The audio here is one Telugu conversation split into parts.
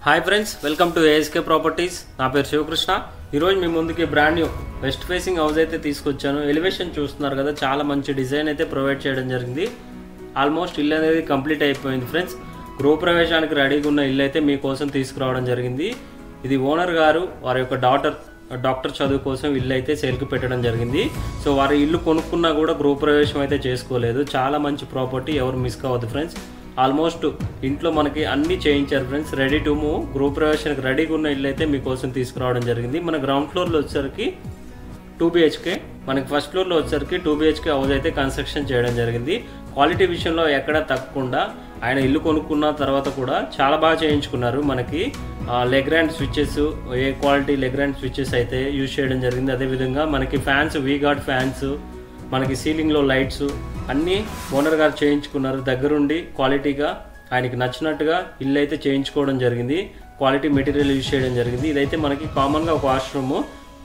Hi friends, welcome to ASK properties. నా పేరు శివకృష్ణ. ఈరోజు మీ ముందుకి brand new west facing house అయితే తీసుకొచ్చాను. ఎలివేషన్ చూస్తున్నారు కదా, చాలా మంచి డిజైన్ అయితే ప్రొవైడ్ చేయడం జరిగింది. ఆల్మోస్ట్ ఇల్లు అనేది కంప్లీట్ అయిపోయింది ఫ్రెండ్స్. గృహప్రవేశానికి రెడీగా ఉన్న ఇల్లు అయితే మీకోసం తీసుకురావడం జరిగింది. ఇది ఓనర్ గారు వారి యొక్క డాక్టర్ చదువు కోసం ఇల్లు అయితే సేల్కి పెట్టడం జరిగింది. సో వారి ఇల్లు కొనుక్కున్నా కూడా గృహప్రవేశం అయితే చేసుకోలేదు. చాలా మంచి ప్రాపర్టీ, ఎవరు మిస్ కావద్దు ఫ్రెండ్స్. ఆల్మోస్ట్ ఇంట్లో మనకి అన్నీ చేయించారు ఫ్రెండ్స్. రెడీ టు మూవ్, గృహప్రవేశానికి రెడీగా ఉన్న ఇల్లు అయితే మీకోసం తీసుకురావడం జరిగింది. మన గ్రౌండ్ ఫ్లోర్లో వచ్చేసరికి 2 BHK, మనకి ఫస్ట్ ఫ్లోర్లో వచ్చేసరికి 2 BHK హౌస్ అయితే కన్స్ట్రక్షన్ చేయడం జరిగింది. క్వాలిటీ విషయంలో ఎక్కడా తగ్గకుండా ఆయన ఇల్లు కొనుక్కున్న తర్వాత కూడా చాలా బాగా చేయించుకున్నారు. మనకి లెగ్రాండ్ స్విచ్చెస్, ఏ క్వాలిటీ లెగ్రాండ్ స్విచ్చెస్ అయితే యూజ్ చేయడం జరిగింది. అదేవిధంగా మనకి ఫ్యాన్స్, వీగార్డ్ ఫ్యాన్స్, మనకి సీలింగ్లో లైట్స్ అన్నీ ఓనర్ గారు చేయించుకున్నారు. దగ్గరుండి క్వాలిటీగా ఆయనకి నచ్చినట్టుగా ఇల్లు అయితే చేయించుకోవడం జరిగింది. క్వాలిటీ మెటీరియల్ యూజ్ చేయడం జరిగింది. ఇదైతే మనకి కామన్గా ఒక వాష్రూమ్,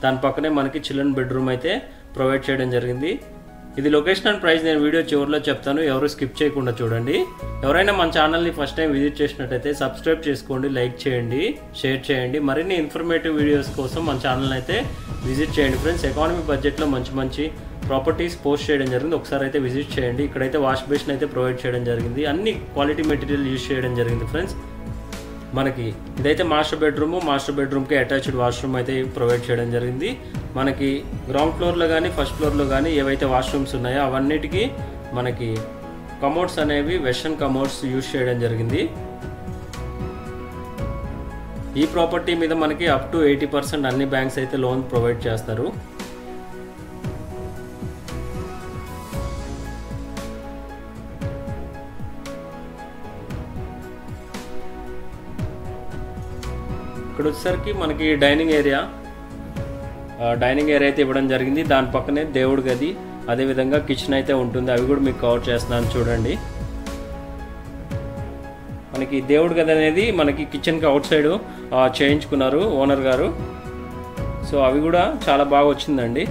దాని పక్కనే మనకి చిల్డ్రన్ బెడ్రూమ్ అయితే ప్రొవైడ్ చేయడం జరిగింది. ఇది లొకేషన్ అండ్ ప్రైస్ నేను వీడియో చివరిలో చెప్తాను, ఎవరు స్కిప్ చేయకుండా చూడండి. ఎవరైనా మన ఛానల్ని ఫస్ట్ టైం విజిట్ చేసినట్టయితే సబ్స్క్రైబ్ చేసుకోండి, లైక్ చేయండి, షేర్ చేయండి. మరిన్ని ఇన్ఫర్మేటివ్ వీడియోస్ కోసం మన ఛానల్ అయితే విజిట్ చేయండి ఫ్రెండ్స్. ఎకానమీ బడ్జెట్లో మంచి మంచి ప్రాపర్టీస్ పోస్ట్ చేయడం జరిగింది, ఒకసారి అయితే విజిట్ చేయండి. ఇక్కడైతే వాష్ బేసిన్ అయితే ప్రొవైడ్ చేయడం జరిగింది. అన్ని క్వాలిటీ మెటీరియల్ యూజ్ చేయడం జరిగింది ఫ్రెండ్స్. మనకి ఇదైతే మాస్టర్ బెడ్రూమ్కి అటాచ్డ్ వాష్రూమ్ అయితే ప్రొవైడ్ చేయడం జరిగింది. మనకి గ్రౌండ్ ఫ్లోర్లో కానీ ఫస్ట్ ఫ్లోర్లో కానీ ఏవైతే వాష్రూమ్స్ ఉన్నాయో అవన్నిటికీ మనకి కమోడ్స్ అనేవి వెస్టర్న్ కమోడ్స్ యూజ్ చేయడం జరిగింది. ఈ ప్రాపర్టీ మీద మనకి అప్ టు 80% అన్ని బ్యాంక్స్ అయితే లోన్ ప్రొవైడ్ చేస్తారు. ఇక్కడ వచ్చేసరికి మనకి డైనింగ్ ఏరియా అయితే ఇవ్వడం జరిగింది. దాని పక్కనే దేవుడి గది, అదేవిధంగా కిచెన్ అయితే ఉంటుంది. అవి కూడా మీకు కవర్ చేస్తున్నాను చూడండి. మనకి దేవుడి గది అనేది మనకి కిచెన్కి అవుట్ సైడ్ చేయించుకున్నారు ఓనర్ గారు. సో అవి కూడా చాలా బాగా వచ్చిందండి.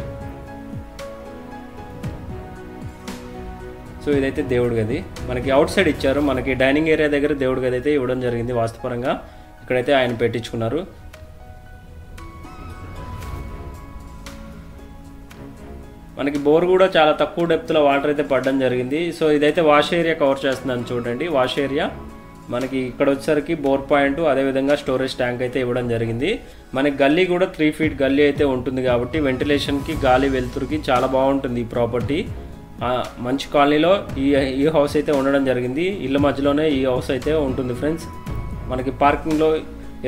సో ఇదైతే దేవుడి గది మనకి అవుట్ సైడ్ ఇచ్చారు. మనకి డైనింగ్ ఏరియా దగ్గర దేవుడి గది అయితే ఇవ్వడం జరిగింది. వాస్తుపరంగా ఇక్కడైతే ఆయన పెట్టించుకున్నారు. మనకి బోర్ కూడా చాలా తక్కువ డెప్త్లో వాటర్ అయితే పడడం జరిగింది. సో ఇదైతే వాష్ ఏరియా కవర్ చేస్తున్నాను చూడండి. వాష్ ఏరియా మనకి ఇక్కడ వచ్చేసరికి బోర్ పాయింట్, అదేవిధంగా స్టోరేజ్ ట్యాంక్ అయితే ఇవ్వడం జరిగింది. మనకి గల్లీ కూడా 3 feet గల్లీ అయితే ఉంటుంది కాబట్టి వెంటిలేషన్కి, గాలి వెలుతురుకి చాలా బాగుంటుంది ఈ ప్రాపర్టీ. మంచి కాలనీలో ఈ హౌస్ అయితే ఉండడం జరిగింది. ఇళ్ళ మధ్యలోనే ఈ హౌస్ అయితే ఉంటుంది ఫ్రెండ్స్. మనకి పార్కింగ్లో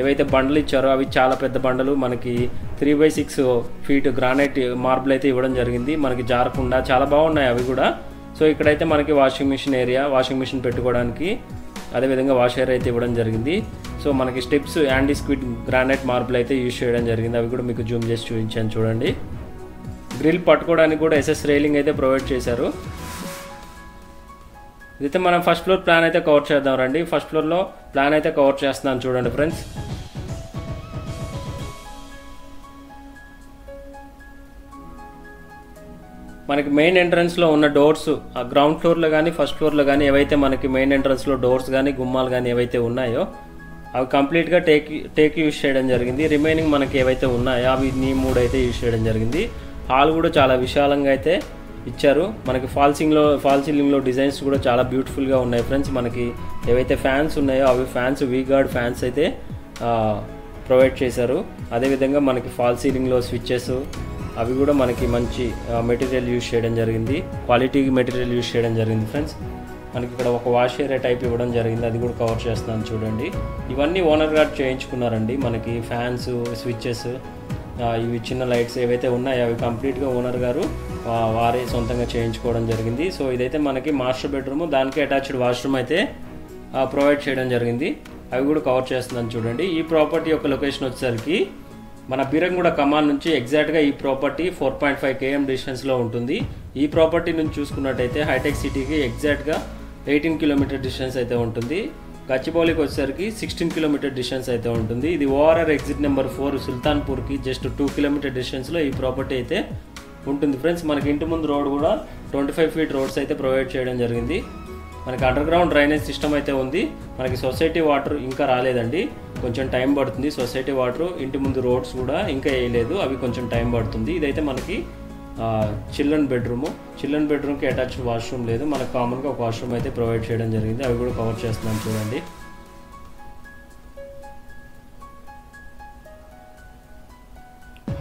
ఏవైతే బండలు ఇచ్చారో అవి చాలా పెద్ద బండలు, మనకి 3/6 feet గ్రానైట్ మార్బుల్ అయితే ఇవ్వడం జరిగింది. మనకి జారకుండా చాలా బాగున్నాయి అవి కూడా. సో ఇక్కడైతే మనకి washing machine area, washing machine పెట్టుకోవడానికి, అదేవిధంగా వాష్ ఏరియా అయితే ఇవ్వడం జరిగింది. సో మనకి steps anti skid granite marble అయితే యూజ్ చేయడం జరిగింది. అవి కూడా మీకు జూమ్ చేసి చూపించాను చూడండి. గ్రిల్ పట్టుకోవడానికి కూడా SS రైలింగ్ అయితే ప్రొవైడ్ చేశారు. ఇదైతే మనం ఫస్ట్ ఫ్లోర్ ప్లాన్ అయితే కవర్ చేద్దాం రండి. ఫస్ట్ ఫ్లోర్లో ప్లాన్ అయితే కవర్ చేస్తున్నాను చూడండి ఫ్రెండ్స్. మనకి మెయిన్ ఎంట్రన్స్లో ఉన్న డోర్స్, గ్రౌండ్ ఫ్లోర్లో కానీ ఫస్ట్ ఫ్లోర్లో కానీ ఏవైతే మనకి మెయిన్ ఎంట్రన్స్లో డోర్స్ కానీ గుమ్మాలు కానీ ఏవైతే ఉన్నాయో అవి కంప్లీట్గా టేక్ యూజ్ చేయడం జరిగింది. రిమైనింగ్ మనకి ఏవైతే ఉన్నాయో అవి 3 అయితే యూజ్ చేయడం జరిగింది. హాల్ కూడా చాలా విశాలంగా అయితే ఇచ్చారు. మనకి ఫాల్ సీలింగ్లో డిజైన్స్ కూడా చాలా బ్యూటిఫుల్గా ఉన్నాయి ఫ్రెండ్స్. మనకి ఏవైతే ఫ్యాన్స్ ఉన్నాయో అవి ఫ్యాన్స్, వీగార్డ్ ఫ్యాన్స్ అయితే ప్రొవైడ్ చేశారు. అదేవిధంగా మనకి ఫాల్ సీలింగ్లో స్విచ్చెస్ అవి కూడా మనకి మంచి మెటీరియల్ యూజ్ చేయడం జరిగింది, క్వాలిటీ మెటీరియల్ యూజ్ చేయడం జరిగింది ఫ్రెండ్స్. మనకి ఇక్కడ ఒక వాష్ ఏరియా టైప్ ఇవ్వడం జరిగింది, అది కూడా కవర్ చేస్తున్నాను చూడండి. ఇవన్నీ ఓనర్ గారు చేయించుకున్నారండి. మనకి ఫ్యాన్స్, స్విచ్చెస్, ఇవి చిన్న లైట్స్ ఏవైతే ఉన్నాయో అవి కంప్లీట్గా ఓనర్ గారు వారే సొంతంగా చేయించుకోవడం జరిగింది. సో ఇదైతే మనకి మాస్టర్ బెడ్రూమ్, దానికి అటాచ్డ్ వాష్రూమ్ అయితే ప్రొవైడ్ చేయడం జరిగింది. అవి కూడా కవర్ చేస్తున్నాను చూడండి. ఈ ప్రాపర్టీ యొక్క లొకేషన్ వచ్చేసరికి మన బీరంగూడ కమాన్ నుంచి ఎగ్జాక్ట్గా ఈ ప్రాపర్టీ 4.5 km డిస్టెన్స్లో ఉంటుంది. ఈ ప్రాపర్టీ నుంచి చూసుకున్నట్టయితే హైటెక్ సిటీకి ఎగ్జాక్ట్గా 18 km డిస్టెన్స్ అయితే ఉంటుంది. గచ్చిబౌలికి వచ్చేసరికి 16 km డిస్టెన్స్ అయితే ఉంటుంది. ఇది ORR ఎగ్జిట్ నెంబర్ 4 సుల్తాన్పూర్కి జస్ట్ 2 km డిస్టెన్స్లో ఈ ప్రాపర్టీ అయితే ఉంటుంది ఫ్రెండ్స్. మనకి ఇంటి ముందు రోడ్ కూడా 25 feet రోడ్స్ అయితే ప్రొవైడ్ చేయడం జరిగింది. మనకి అండర్ గ్రౌండ్ డ్రైనేజ్ సిస్టమ్ అయితే ఉంది. మనకి సొసైటీ వాటర్ ఇంకా రాలేదండి. కొంచెం టైం పడుతుంది. సొసైటీ వాటర్, ఇంటి ముందు రోడ్స్ కూడా ఇంకా వేయలేదు, అవి కొంచెం టైం పడుతుంది. ఇదైతే మనకి చిల్డ్రన్ బెడ్రూమ్కి అటాచ్డ్ వాష్రూమ్ లేదు, మనకు కామన్గా ఒక వాష్రూమ్ అయితే ప్రొవైడ్ చేయడం జరిగింది. అవి కూడా కవర్ చేస్తున్నాను చూడండి.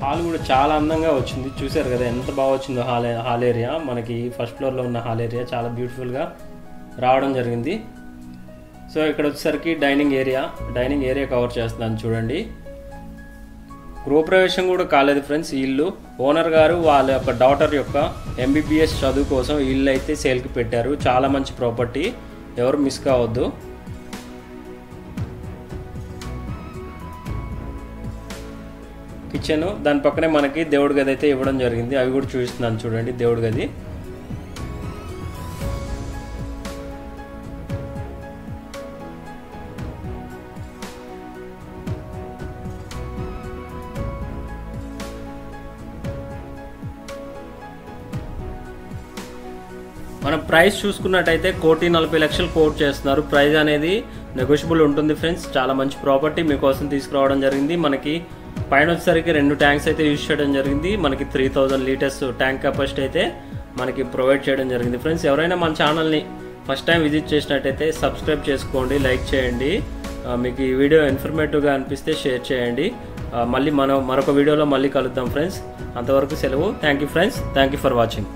హాల్ కూడా చాలా అందంగా వచ్చింది, చూసారు కదా ఎంత బాగా వచ్చిందో హాల్ ఏరియా. మనకి ఫస్ట్ ఫ్లోర్లో ఉన్న హాల్ ఏరియా చాలా బ్యూటిఫుల్గా రావడం జరిగింది. సో ఇక్కడ వచ్చేసరికి డైనింగ్ ఏరియా కవర్ చేస్తున్నాను చూడండి. గృహప్రవేశం కూడా కాలేదు ఫ్రెండ్స్. ఈ ఇల్లు ఓనర్ గారు వాళ్ళ యొక్క డాటర్ యొక్క MBBS చదువు కోసం ఈ ఇల్లు అయితే సేల్కి పెట్టారు. చాలా మంచి ప్రాపర్టీ, ఎవరు మిస్ కావద్దు. కిచెన్, దాని పక్కనే మనకి దేవుడి గది అయితే ఇవ్వడం జరిగింది. అవి కూడా చూపిస్తున్నాను చూడండి. దేవుడి గది మనం ప్రైస్ చూసుకున్నట్టయితే 1,40,00,000 కోట్ చేస్తున్నారు. ప్రైస్ అనేది నెగోషియబుల్ ఉంటుంది ఫ్రెండ్స్. చాలా మంచి ప్రాపర్టీ మీకోసం తీసుకురావడం జరిగింది. మనకి పైన వచ్చేసరికి 2 ట్యాంక్స్ అయితే యూజ్ చేయడం జరిగింది. మనకి 3000 లీటర్స్ ట్యాంక్ కెపాసిటీ అయితే మనకి ప్రొవైడ్ చేయడం జరిగింది ఫ్రెండ్స్. ఎవరైనా మన ఛానల్ని ఫస్ట్ టైం విజిట్ చేసినట్టయితే సబ్స్క్రైబ్ చేసుకోండి, లైక్ చేయండి. మీకు ఈ వీడియో ఇన్ఫర్మేటివ్గా అనిపిస్తే షేర్ చేయండి. మళ్ళీ మనం మరొక వీడియోలో మళ్ళీ కలుద్దాం ఫ్రెండ్స్. అంతవరకు సెలవు. Thank you friends, thank you for watching.